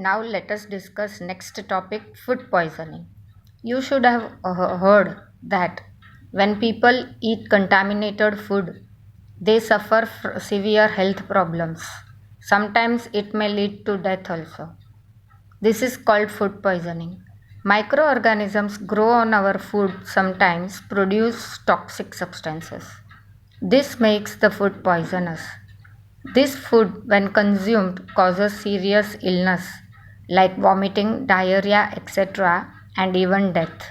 Now let us discuss next topic, food poisoning. You should have heard that when people eat contaminated food, they suffer severe health problems. Sometimes it may lead to death also. This is called food poisoning. Microorganisms grow on our food, sometimes produce toxic substances. This makes the food poisonous. This food, when consumed, causes serious illness like vomiting, diarrhea, etc., and even death.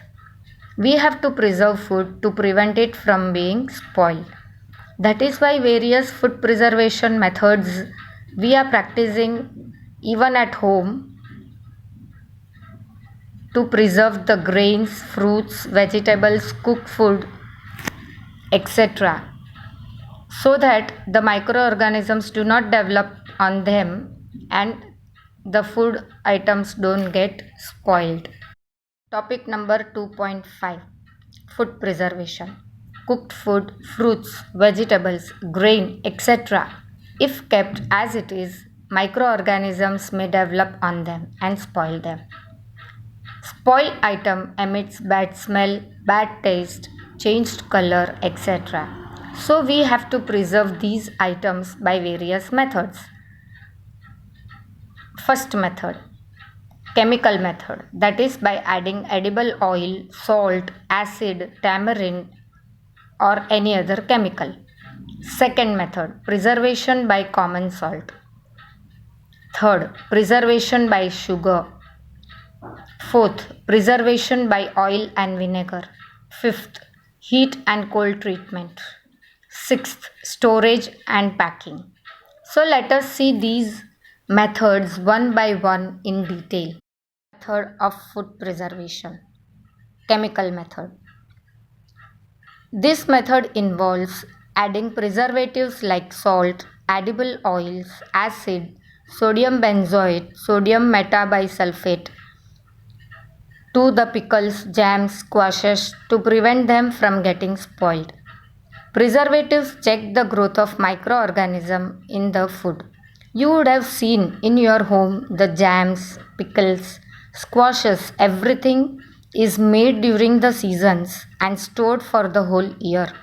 We have to preserve food to prevent it from being spoiled. That is why various food preservation methods we are practicing even at home to preserve the grains, fruits, vegetables, cooked food, etc., so that the microorganisms do not develop on them and the food items don't get spoiled. Topic number 2.5, food preservation. Cooked food, fruits, vegetables, grain, etc., if kept as it is, microorganisms may develop on them and spoil them. Spoiled item emits bad smell, bad taste, changed color, etc. So we have to preserve these items by various methods. First method, chemical method, that is by adding edible oil, salt, acid, tamarind or any other chemical. Second method, preservation by common salt. Third, preservation by sugar. Fourth, preservation by oil and vinegar. Fifth, heat and cold treatment. Sixth, storage and packing. So let us see these methods one by one in detail. Method of food preservation. Chemical method. This method involves adding preservatives like salt, edible oils, acid, sodium benzoate, sodium metabisulfate to the pickles, jams, squashes to prevent them from getting spoiled. Preservatives check the growth of microorganisms in the food. You would have seen in your home the jams, pickles, squashes, everything is made during the seasons and stored for the whole year,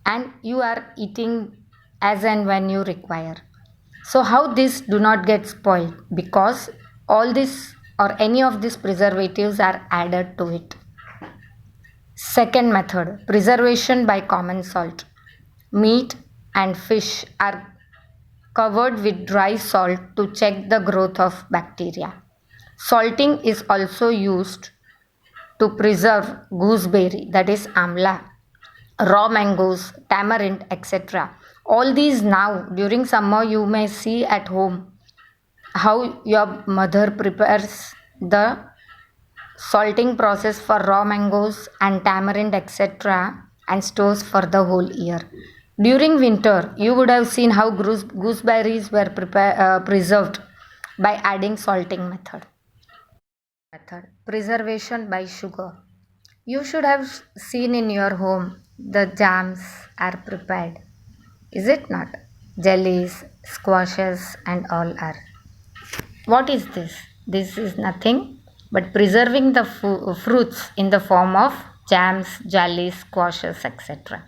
and you are eating as and when you require. So how this do not get spoiled? Because all this or any of these preservatives are added to it. Second method, preservation by common salt. Meat and fish are covered with dry salt to check the growth of bacteria. Salting is also used to preserve gooseberry, that is amla, raw mangoes, tamarind, etc. All these now during summer you may see at home how your mother prepares the salting process for raw mangoes and tamarind, etc., and stores for the whole year. During winter, you would have seen how gooseberries were preserved by adding salting method. Preservation by sugar. You should have seen in your home the jams are prepared, is it not? Jellies, squashes and all are. What is this? This is nothing but preserving the fruits in the form of jams, jellies, squashes, etc.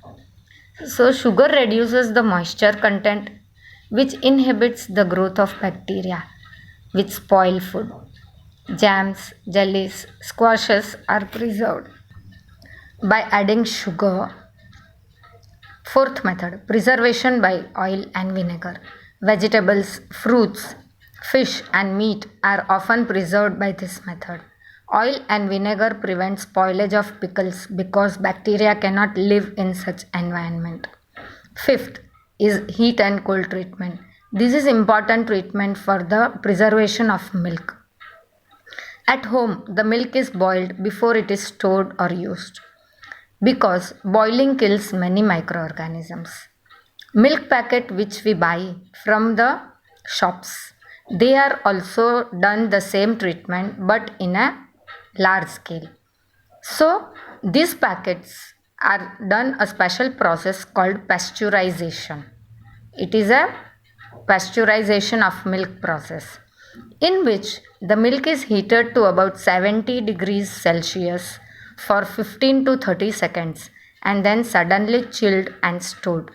So sugar reduces the moisture content, which inhibits the growth of bacteria which spoil food. Jams, jellies, squashes are preserved by adding sugar. Fourth method, preservation by oil and vinegar. Vegetables, fruits, fish and meat are often preserved by this method. Oil and vinegar prevent spoilage of pickles because bacteria cannot live in such environment. Fifth is heat and cold treatment. This is important treatment for the preservation of milk. At home, the milk is boiled before it is stored or used because boiling kills many microorganisms. Milk packet which we buy from the shops, they are also done the same treatment but in a large scale. So these packets are done a special process called pasteurization. It is a pasteurization of milk process. in which the milk is heated to about 70 degrees Celsius for 15 to 30 seconds and then suddenly chilled and stored.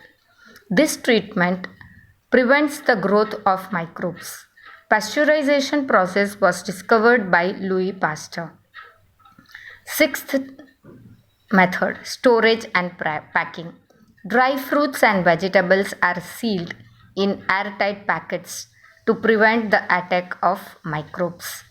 This treatment prevents the growth of microbes. Pasteurization process was discovered by Louis Pasteur. Sixth method, storage and packing. Dry fruits and vegetables are sealed in airtight packets to prevent the attack of microbes.